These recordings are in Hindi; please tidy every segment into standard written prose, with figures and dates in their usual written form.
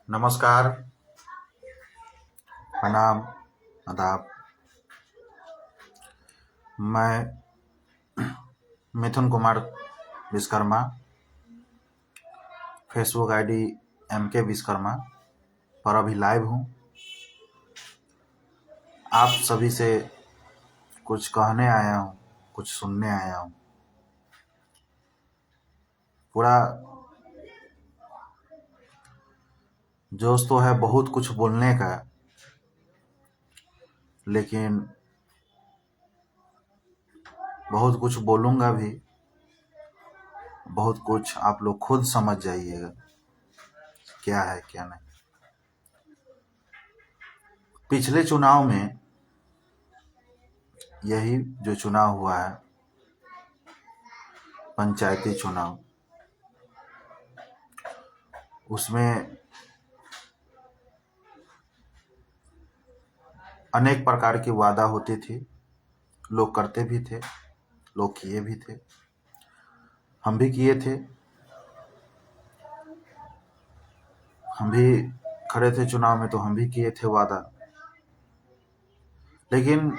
नमस्कार, प्रणाम, आदाब। मैं Mithun Kumar Vishwakarma, Facebook ID MK Vishwakarma पर अभी लाइव हूँ। आप सभी से कुछ कहने आया हूँ, कुछ सुनने आया हूँ। पूरा जोश तो है बहुत कुछ बोलने का, लेकिन बहुत कुछ बोलूँगा भी, बहुत कुछ आप लोग खुद समझ जाइएगा क्या है क्या नहीं। पिछले चुनाव में यही जो चुनाव हुआ है, पंचायती चुनाव, उसमें अनेक प्रकार की वादा होती थी। लोग करते भी थे, लोग किए भी थे, हम भी किए थे। हम भी खड़े थे चुनाव में तो हम भी किए थे वादा, लेकिन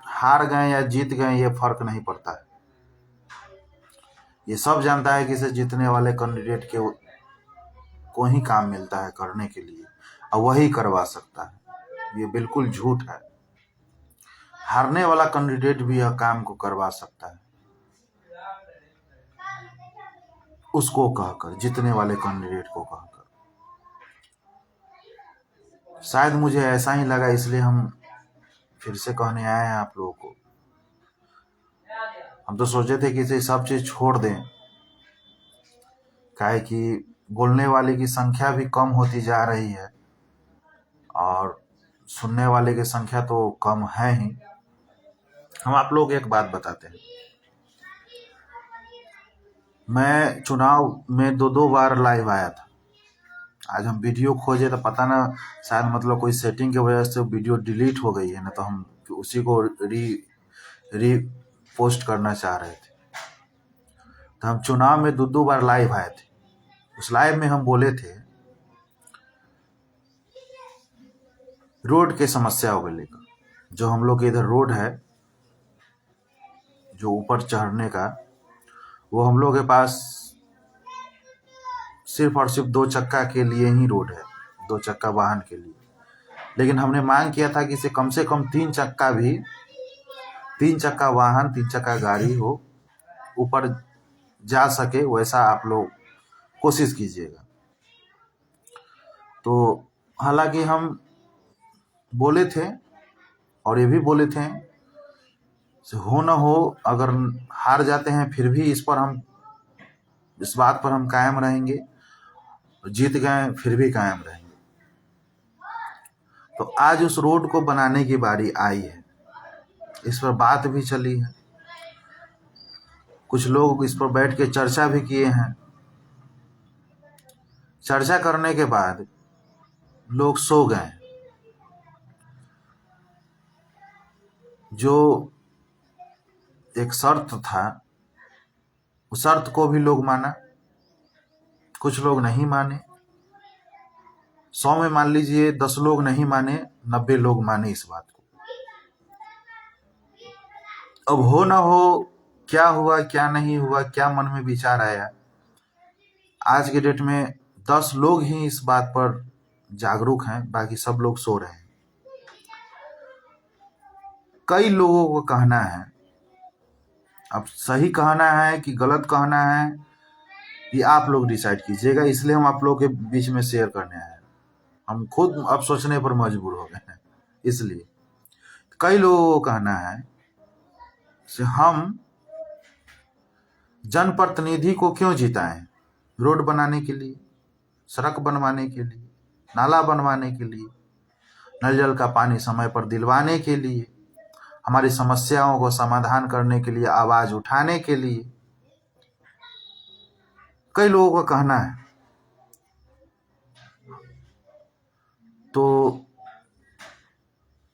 हार गए या जीत गए ये फर्क नहीं पड़ता है। ये सब जानता है कि इसे जीतने वाले कैंडिडेट के को ही काम मिलता है करने के लिए, और वही करवा सकता है। ये बिल्कुल झूठ है। हारने वाला कैंडिडेट भी यह काम को करवा सकता है, उसको कहकर, जीतने वाले कैंडिडेट को कहकर। शायद मुझे ऐसा ही लगा, इसलिए हम फिर से कहने आए हैं आप लोगों को। हम तो सोचे थे कि इसे सब चीज छोड़ दें, काहे कि बोलने वाले की संख्या भी कम होती जा रही है और सुनने वाले की संख्या तो कम है ही। हम आप लोग एक बात बताते हैं, मैं चुनाव में दो बार लाइव आया था। आज हम वीडियो खोजे तो पता ना, शायद मतलब कोई सेटिंग की वजह से वीडियो डिलीट हो गई है ना, तो हम उसी को री पोस्ट करना चाह रहे थे। तो हम चुनाव में दो बार लाइव आए थे। उस लाइव में हम बोले थे रोड के समस्या को लेकर। जो हम लोग के इधर रोड है, जो ऊपर चढ़ने का, वो हम लोग के पास सिर्फ और सिर्फ 2 चक्का के लिए ही रोड है, 2 चक्का वाहन के लिए। लेकिन हमने मांग किया था कि इसे कम से कम 3 चक्का भी, 3 चक्का वाहन, 3 चक्का गाड़ी हो, ऊपर जा सके, वैसा आप लोग कोशिश कीजिएगा। तो हालांकि हम बोले थे और ये भी बोले थे, हो ना हो, अगर हार जाते हैं फिर भी इस बात पर हम कायम रहेंगे, जीत गए फिर भी कायम रहेंगे। तो आज उस रोड को बनाने की बारी आई है। इस पर बात भी चली है, कुछ लोग इस पर बैठ के चर्चा भी किए हैं। चर्चा करने के बाद लोग सो गए। जो एक शर्त था, उस शर्त को भी लोग माना, कुछ लोग नहीं माने। 100 में मान लीजिए 10 लोग नहीं माने, 90 लोग माने इस बात को। अब हो ना हो, क्या हुआ क्या नहीं हुआ, क्या मन में विचार आया, आज के डेट में 10 लोग ही इस बात पर जागरूक हैं, बाकी सब लोग सो रहे हैं। कई लोगों को कहना है, अब सही कहना है कि गलत कहना है ये आप लोग डिसाइड कीजिएगा, इसलिए हम आप लोग के बीच में शेयर करने आए हैं। हम खुद अब सोचने पर मजबूर हो गए हैं। इसलिए कई लोगों को कहना है कि हम जनप्रतिनिधि को क्यों जिताएं? रोड बनाने के लिए, सड़क बनवाने के लिए, नाला बनवाने के लिए, नल जल का पानी समय पर दिलवाने के लिए, हमारी समस्याओं को समाधान करने के लिए, आवाज उठाने के लिए। कई लोगों का कहना है। तो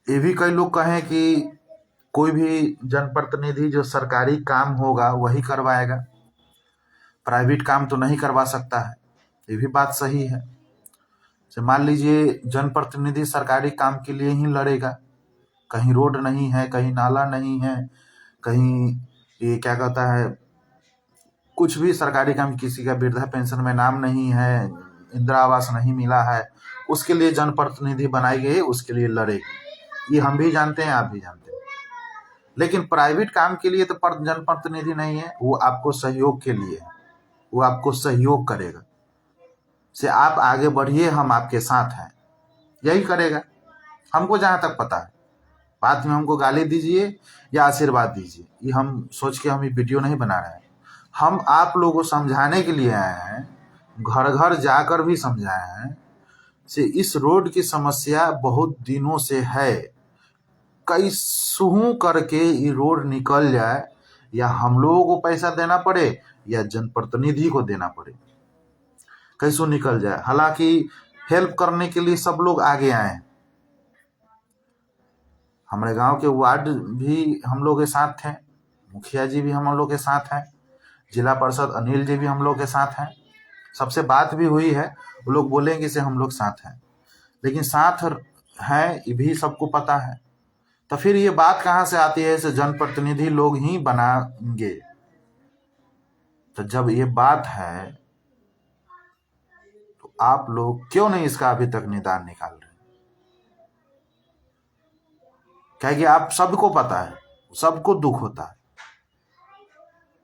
ये भी कई लोग कहें कि कोई भी जनप्रतिनिधि जो सरकारी काम होगा वही करवाएगा, प्राइवेट काम तो नहीं करवा सकता है। ये भी बात सही है। से मान लीजिए जनप्रतिनिधि सरकारी काम के लिए ही लड़ेगा, कहीं रोड नहीं है, कहीं नाला नहीं है, कहीं ये क्या कहता है, कुछ भी सरकारी काम, किसी का वृद्धा पेंशन में नाम नहीं है, इंदिरा आवास नहीं मिला है, उसके लिए जनप्रतिनिधि बनाई गई, उसके लिए लड़ेगी। ये हम भी जानते हैं, आप भी जानते हैं। लेकिन प्राइवेट काम के लिए तो जनप्रतिनिधि नहीं है, वो आपको सहयोग के लिए है, वो आपको सहयोग करेगा, से आप आगे बढ़िए, हम आपके साथ हैं, यही करेगा। हमको जहाँ तक पता है, बाद में हमको गाली दीजिए या आशीर्वाद दीजिए, ये हम सोच के हम ये वीडियो नहीं बना रहे हैं। हम आप लोगों को समझाने के लिए आए हैं, घर घर जाकर भी समझाए हैं से इस रोड की समस्या बहुत दिनों से है, कैसूं करके ये रोड निकल जाए, या हम लोगों को पैसा देना पड़े या जनप्रतिनिधि को देना पड़े, कैसों निकल जाए। हालांकि हेल्प करने के लिए सब लोग आगे आए हैं, हमारे गांव के वार्ड भी हम लोग के साथ थे, मुखिया जी भी हम लोग के साथ हैं, जिला परिषद अनिल जी भी हम लोग के साथ हैं, सबसे बात भी हुई है, वो लोग बोलेंगे से हम लोग साथ हैं, लेकिन साथ हैं ये भी सबको पता है। तो फिर ये बात कहाँ से आती है, इसे जनप्रतिनिधि लोग ही बनाएंगे। तो जब ये बात है तो आप लोग क्यों नहीं इसका अभी तक निदान निकाल रहे? क्या कि आप सबको पता है, सबको दुख होता है,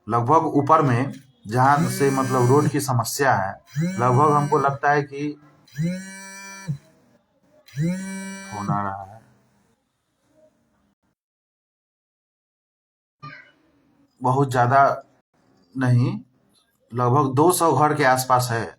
लगभग ऊपर में जहां से मतलब रोड की समस्या है, लगभग हमको लगता है कि फोन आ रहा है, बहुत ज्यादा नहीं, लगभग 200 घर के आसपास है,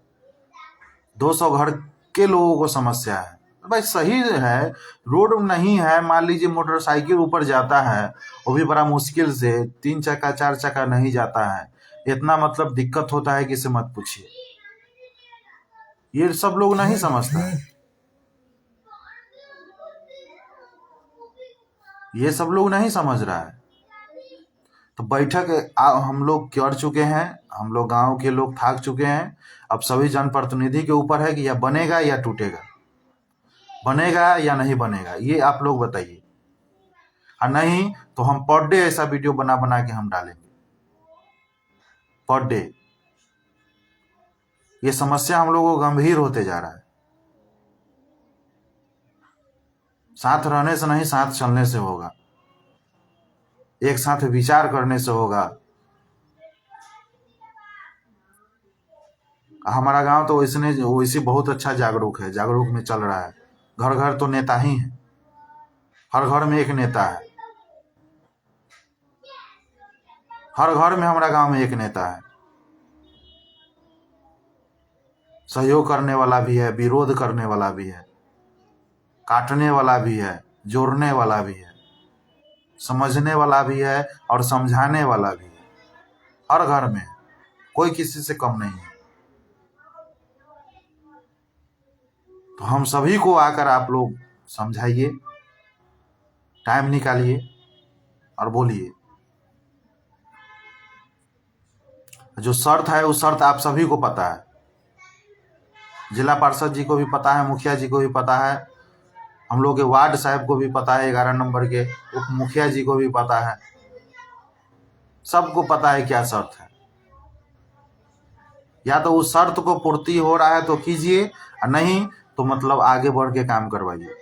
200 घर के लोगों को समस्या है। भाई सही है, रोड नहीं है, मान लीजिए मोटरसाइकिल ऊपर जाता है, वो भी बड़ा मुश्किल से, 3 चक्का 4 चक्का नहीं जाता है, इतना मतलब दिक्कत होता है कि इसे मत पूछिए। ये सब लोग नहीं समझता है, ये सब लोग नहीं समझ रहा है। तो बैठक हम लोग कर चुके हैं, हम लोग गांव के लोग थक चुके हैं, अब सभी जनप्रतिनिधि के ऊपर है कि यह बनेगा या टूटेगा, बनेगा या नहीं बनेगा, ये आप लोग बताइए। और नहीं तो हम पर डे ऐसा वीडियो बना बना के हम डालेंगे, पर डे। ये समस्या हम लोगों को गंभीर होते जा रहा है, साथ रहने से नहीं, साथ चलने से होगा, एक साथ विचार करने से होगा। हमारा गांव तो वैसे बहुत अच्छा जागरूक है, जागरूक में चल रहा है, घर घर तो नेता ही है, हर घर में एक नेता है, हर घर में हमारा गांव में एक नेता है, सहयोग करने वाला भी है, विरोध करने वाला भी है, काटने वाला भी है, जोड़ने वाला भी है, समझने वाला भी है और समझाने वाला भी है, हर घर में, कोई किसी से कम नहीं है। तो हम सभी को आकर आप लोग समझाइए, टाइम निकालिए और बोलिए। जो शर्त है उस शर्त आप सभी को पता है, जिला पार्षद जी को भी पता है, मुखिया जी को भी पता है, हम लोग के वार्ड साहब को भी पता है, 11 नंबर के उप मुखिया जी को भी पता है, सबको पता है क्या शर्त है। या तो उस शर्त को पूर्ति हो रहा है तो कीजिए, और नहीं तो मतलब आगे बढ़ के काम करवाइए।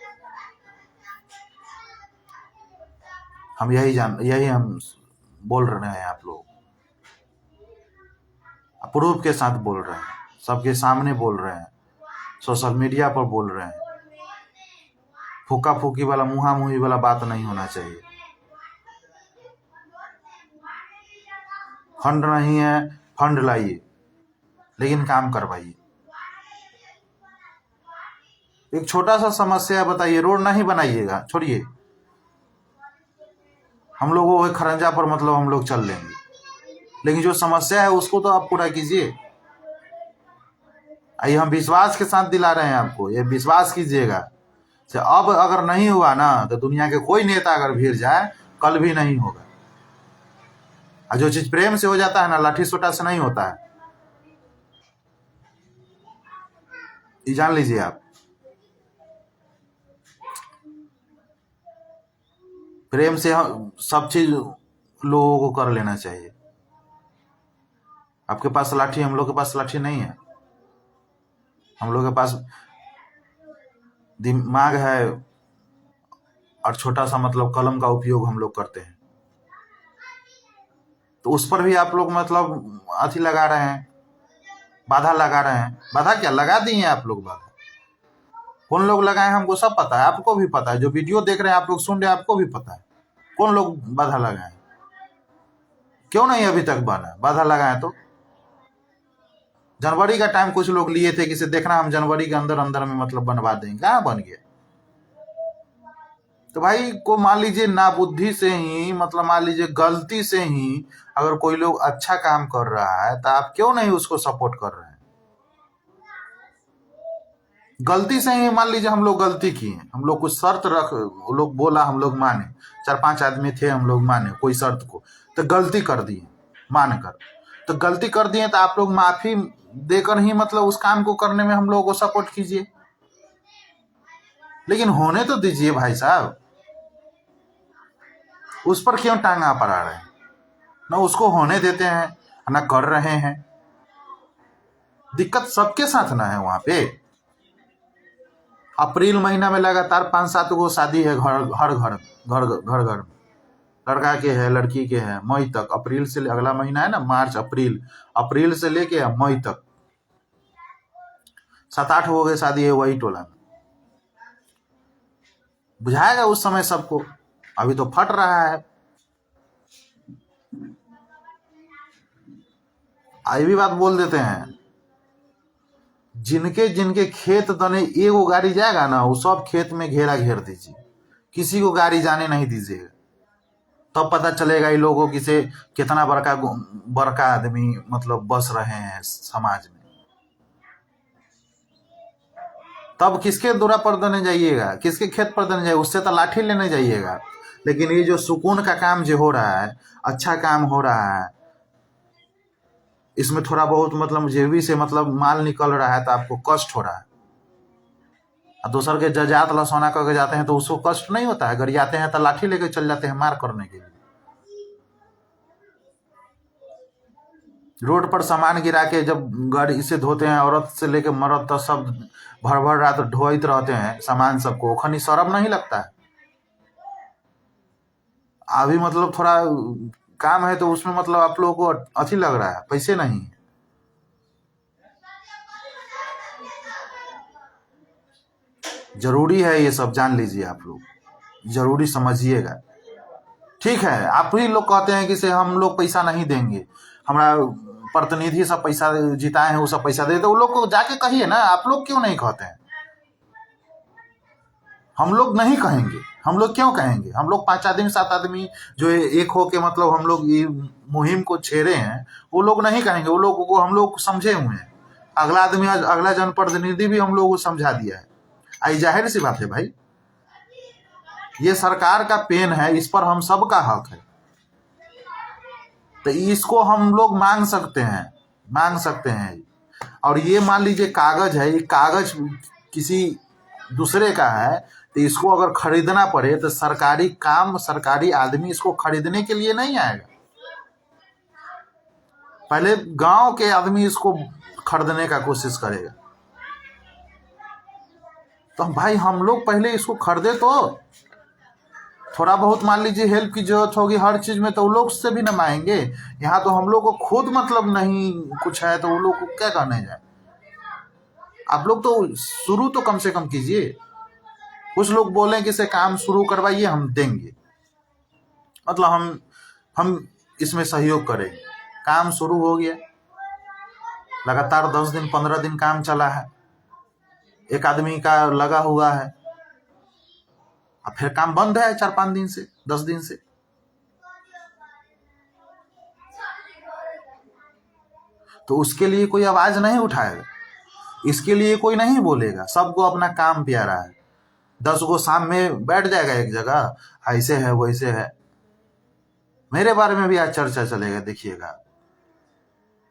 हम यही हम बोल रहे हैं, आप लोग प्रूफ के साथ बोल रहे हैं, सबके सामने बोल रहे हैं, सोशल मीडिया पर बोल रहे हैं, फूका फूकी वाला मुहा मुही वाला बात नहीं होना चाहिए। फंड नहीं है, फंड लाइए, लेकिन काम करवाइए। एक छोटा सा समस्या बताइए, रोड नहीं बनाइएगा, छोड़िए, हम लोगों को खरंजा पर मतलब हम लोग चल लेंगे, लेकिन जो समस्या है उसको तो आप पूरा कीजिए। ये हम विश्वास के साथ दिला रहे हैं आपको, ये विश्वास कीजिएगा। अब अगर नहीं हुआ ना तो दुनिया के कोई नेता अगर भीड़ जाए, कल भी नहीं होगा। और जो चीज प्रेम से हो जाता है ना, लाठी सोटा से नहीं होता है, ये जान लीजिए आप। प्रेम से सब चीज लोगों को कर लेना चाहिए। आपके पास लाठी, हम लोग के पास लाठी नहीं है। हम लोग के पास दिमाग है और छोटा सा मतलब कलम का उपयोग हम लोग करते हैं। तो उस पर भी आप लोग मतलब अथी लगा रहे हैं, बाधा लगा रहे हैं। बाधा क्या लगा दिए हैं आप लोग? बाधा कौन लोग लगाए हमको सब पता है, आपको भी पता है। जो वीडियो देख रहे हैं आप लोग, सुन रहे हैं, आपको भी पता है कौन लोग बाधा लगाए। क्यों नहीं अभी तक बना? बाधा लगाए तो जनवरी का टाइम कुछ लोग लिए थे कि से देखना हम जनवरी के अंदर अंदर में मतलब बनवा देंगे। कहाँ बन गया? तो भाई को मान लीजिए नाबुद्धि से ही मतलब मान लीजिए गलती से ही अगर कोई लोग अच्छा काम कर रहा है तो आप क्यों नहीं उसको सपोर्ट कर रहे हैं? गलती से ही मान लीजिए हम लोग गलती किए, हम लोग कुछ शर्त रख, वो लोग बोला, हम लोग माने, 4-5 आदमी थे, हम लोग माने कोई शर्त को, तो गलती कर दिए मानकर। तो गलती कर दिए तो आप लोग माफी देकर ही मतलब उस काम को करने में हम लोगों को सपोर्ट कीजिए। लेकिन होने तो दीजिए भाई साहब। उस पर क्यों टांगा पड़ा रहे हैं? ना उसको होने देते हैं ना कर रहे हैं। दिक्कत सबके साथ ना है वहां पे। अप्रैल महीना में लगातार 5-7 गो शादी है हर घर में। लड़का के है, लड़की के है। मई तक, अप्रैल से अगला महीना है ना, मार्च अप्रैल से लेके मई तक 7-8 हो गए शादी है वही टोला में। बुझाएगा उस समय सबको। अभी तो फट रहा है। आई भी बात बोल देते हैं, जिनके जिनके खेत तने एगो गाड़ी जाएगा ना, वो सब खेत में घेरा घेर दीजिए, किसी को गाड़ी जाने नहीं दीजिएगा। तब पता चलेगा ये लोगों की से कितना बड़का आदमी मतलब बस रहे हैं समाज में। तब किसके दूरा पर देने जाइएगा, किसके खेत पर देने जाइएगा? उससे तो लाठी लेने जाइएगा। लेकिन ये जो सुकून का काम जो हो रहा है, अच्छा काम हो रहा है, इसमें थोड़ा बहुत मतलब जेबी से मतलब माल निकल रहा है तो आपको कष्ट हो रहा है। और दूसर के जजात लसौना करके जाते हैं तो उसको कष्ट नहीं होता है। गरियाते हैं तो लाठी लेके चल जाते हैं मार करने के लिए। रोड पर सामान गिरा के जब गाड़ी से धोते हैं, औरत से लेके मर्द तक सब भर भर रात ढोइत रहते हैं सामान सबको, खनी शर्म नहीं लगता है? अभी मतलब थोड़ा काम है तो उसमें मतलब आप लोगों को अच्छी लग रहा है, पैसे नहीं। जरूरी है ये सब, जान लीजिए आप लोग, जरूरी समझिएगा। ठीक है, आप ही लोग कहते हैं कि से हम लोग पैसा नहीं देंगे, हमारा प्रतिनिधि सब पैसा जिताए हैं वो सब पैसा दे, तो वो लोग को जाके कहिए ना। आप लोग क्यों नहीं कहते हैं? हम लोग नहीं कहेंगे, हम लोग क्यों कहेंगे? हम लोग 5 आदमी 7 आदमी जो एक हो के मतलब हम लोग ये मुहिम को छेड़े हैं, वो लोग नहीं कहेंगे। वो लोगों को हम लोग समझे हुए हैं। अगला आदमी, अगला जनप्रतिनिधि भी हम लोग को समझा दिया है। आई जाहिर सी बात है भाई, ये सरकार का पेन है, इस पर हम सबका हक है। तो इसको हम लोग मांग सकते हैं। और ये मान लीजिए कागज है, ये कागज किसी दूसरे का है, तो इसको अगर खरीदना पड़े तो सरकारी काम, सरकारी आदमी इसको खरीदने के लिए नहीं आएगा। पहले गांव के आदमी इसको खरीदने का कोशिश करेगा। तो भाई हम लोग पहले इसको खरीदे तो थोड़ा बहुत मान लीजिए हेल्प की जरूरत होगी हर चीज में, तो वो लोग से भी न मांगेंगे। यहाँ तो हम लोग को खुद मतलब नहीं कुछ है तो वो लोग को क्या करने जाए? आप लोग तो शुरू तो कम से कम कीजिए। कुछ लोग बोले कि से काम शुरू करवाइए, हम देंगे, मतलब हम इसमें सहयोग करेंगे। काम शुरू हो गया, लगातार 10 दिन 15 दिन काम चला है, एक आदमी का लगा हुआ है, अब फिर काम बंद है 4-5 दिन से, 10 दिन से। तो उसके लिए कोई आवाज नहीं उठाएगा, इसके लिए कोई नहीं बोलेगा। सबको अपना काम प्यारा है। 10 गो शाम में बैठ जाएगा एक जगह, ऐसे है वैसे है। मेरे बारे में भी आज चर्चा चलेगा, देखिएगा।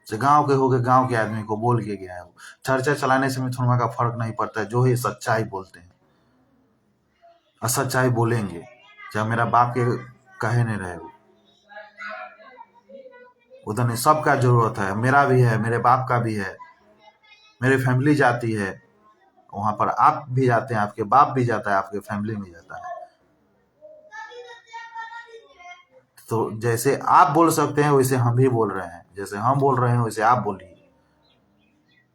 गांव के हो गए, गांव के आदमी को बोल के गया है वो। चर्चा चलाने से मिथुनमा का फर्क नहीं पड़ता है। जो है सच्चाई बोलते हैं और सच्चाई बोलेंगे। जब मेरा बाप के कहे नहीं रहे उधर नहीं, सबका जरूरत है, मेरा भी है, मेरे बाप का भी है, मेरी फैमिली जाती है वहां पर, आप भी जाते हैं, आपके बाप भी जाता है, आपके फैमिली में जाता है। तो जैसे आप बोल सकते हैं वैसे हम भी बोल रहे हैं, जैसे हम बोल रहे हैं वैसे आप बोलिए,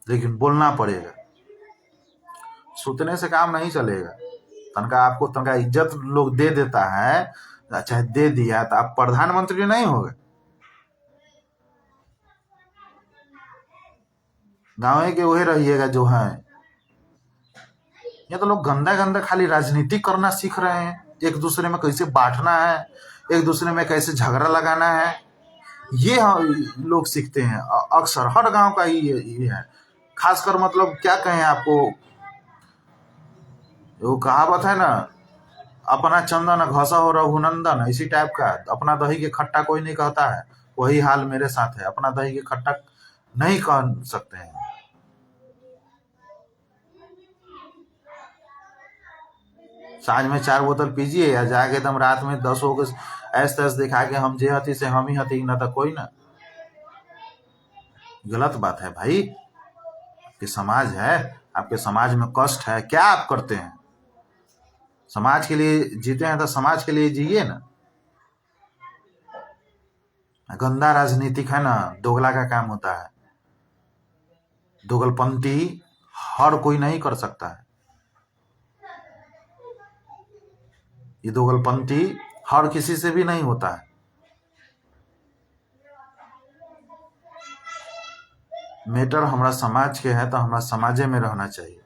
लेकिन बोलना पड़ेगा। सुतने से काम नहीं चलेगा। तनका आपको तनका इज्जत लोग दे देता है, चाहे दे दिया, तो आप प्रधानमंत्री नहीं हो गए। गाँव के वही रहिएगा जो है। ये तो लोग गंदा गंदा खाली राजनीति करना सीख रहे हैं, एक दूसरे में कैसे बांटना है, एक दूसरे में कैसे झगड़ा लगाना है, ये लोग सीखते हैं। अक्सर हर गांव का ही ये है। खासकर मतलब क्या कहें आपको, वो कहावत है ना, अपना चंदन घसा हो रघुनंदन, इसी टाइप का। अपना दही के खट्टा कोई नहीं कहता है, वही हाल मेरे साथ है। अपना दही के खट्टा नहीं कह सकते हैं। साँझ में 4 बोतल पीजिए या जाके एकदम रात में 10 हो गए ऐस तैस दिखा के हम जे हती से हम ही हती, न तो कोई ना। गलत बात है भाई। आपके समाज है, आपके समाज में कष्ट है, क्या आप करते हैं? समाज के लिए जीते हैं तो समाज के लिए जिए ना। गंदा राजनीतिक है ना, दोगला का काम होता है। दोगलपंथी हर कोई नहीं कर सकता है। ये दोगलपंथी हर किसी से भी नहीं होता है। मैटर हमारा समाज के है तो हमारा समाजे में रहना चाहिए।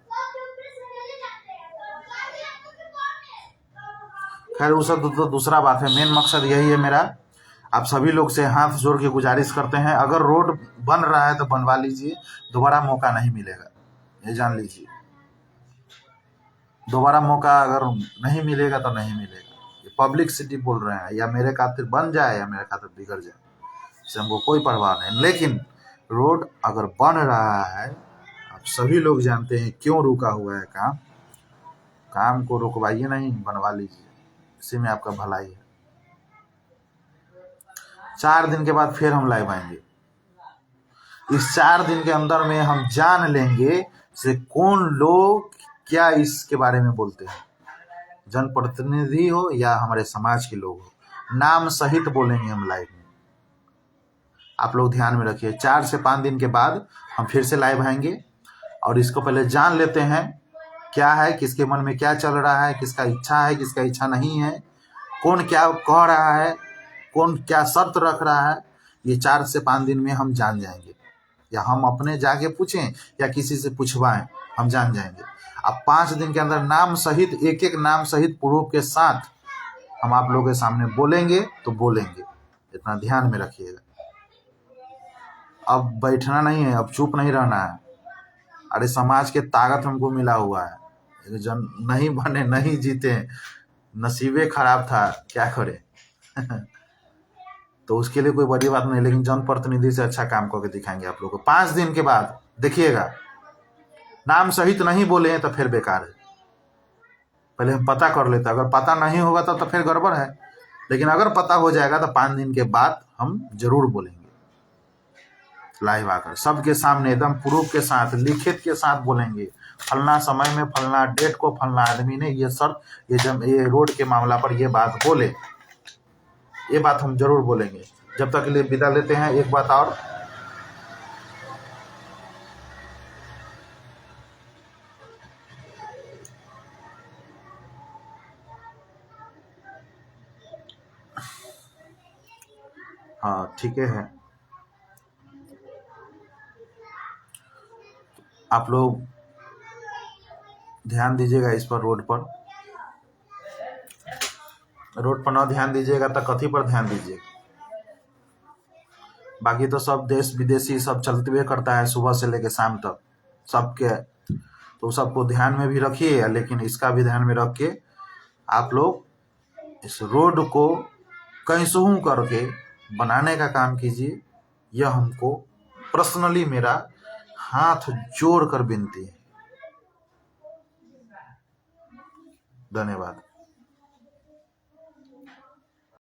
खैर वो सब तो दूसरा बात है। मेन मकसद यही है मेरा, आप सभी लोग से हाथ जोड़ के गुजारिश करते हैं, अगर रोड बन रहा है तो बनवा लीजिए, दोबारा मौका नहीं मिलेगा, ये जान लीजिए। दोबारा मौका अगर नहीं मिलेगा तो नहीं मिलेगा। ये पब्लिक सिटी बोल रहे हैं, या मेरे खातिर बन जाए या मेरे खातिर बिगड़ जाए, इससे हमको कोई परवाह नहीं। लेकिन रोड अगर बन रहा है, आप सभी लोग जानते हैं क्यों रुका हुआ है काम को रुकवाइए नहीं, बनवा लीजिए, इसी में आपका भलाई है। 4 दिन के बाद फिर हम लाइव आएंगे। इस 4 दिन के अंदर में हम जान लेंगे से कौन लोग क्या इसके बारे में बोलते हैं, जनप्रतिनिधि हो या हमारे समाज के लोग हो, नाम सहित बोलेंगे हम लाइव में। आप लोग ध्यान में रखिए, 4 से 5 दिन के बाद हम फिर से लाइव आएंगे और इसको पहले जान लेते हैं क्या है, किसके मन में क्या चल रहा है, किसका इच्छा है, किसका इच्छा नहीं है, कौन क्या कह रहा है, कौन क्या शर्त रख रहा है। ये 4 से 5 दिन में हम जान जाएंगे, या हम अपने जाके पूछें या किसी से पूछवाएं, हम जान जाएंगे। अब 5 दिन के अंदर नाम सहित, एक एक नाम सहित प्रूफ के साथ हम आप लोगों के सामने बोलेंगे तो बोलेंगे, इतना ध्यान में रखिएगा। अब बैठना नहीं है, अब चुप नहीं रहना है। अरे समाज के ताकत हमको मिला हुआ है, जन नहीं बने, नहीं जीते, नसीबे खराब था, क्या करे तो उसके लिए कोई बड़ी बात नहीं, लेकिन जनप्रतिनिधि से अच्छा काम करके दिखाएंगे आप लोगों को। 5 दिन के बाद देखिएगा, नाम सहित नहीं बोले हैं तो फिर बेकार है। पहले हम पता कर लेते, अगर पता नहीं होगा तो फिर गड़बड़ है, लेकिन अगर पता हो जाएगा तो 5 दिन के बाद हम जरूर बोलेंगे लाइव आकर, सबके सामने एकदम प्रूफ के साथ, लिखित के साथ बोलेंगे। फलना समय में फलना डेट को फलना आदमी ने ये शर्त, ये रोड के मामला पर ये बात बोले, ये बात हम जरूर बोलेंगे। जब तक के लिए विदा लेते हैं। एक बात और, हाँ ठीक है, आप लोग ध्यान दीजिएगा इस पर। रोड पर ना ध्यान दीजिएगा तो कथी पर ध्यान दीजिएगा? बाकी तो सब देश विदेशी सब चलते हुए करता है, सुबह से लेकर शाम तक सबके, तो सबको ध्यान में भी रखिए, लेकिन इसका भी ध्यान में रख के आप लोग इस रोड को कैसहू करके बनाने का काम कीजिए। यह हमको पर्सनली मेरा हाथ जोड़ कर विनती है। धन्यवाद।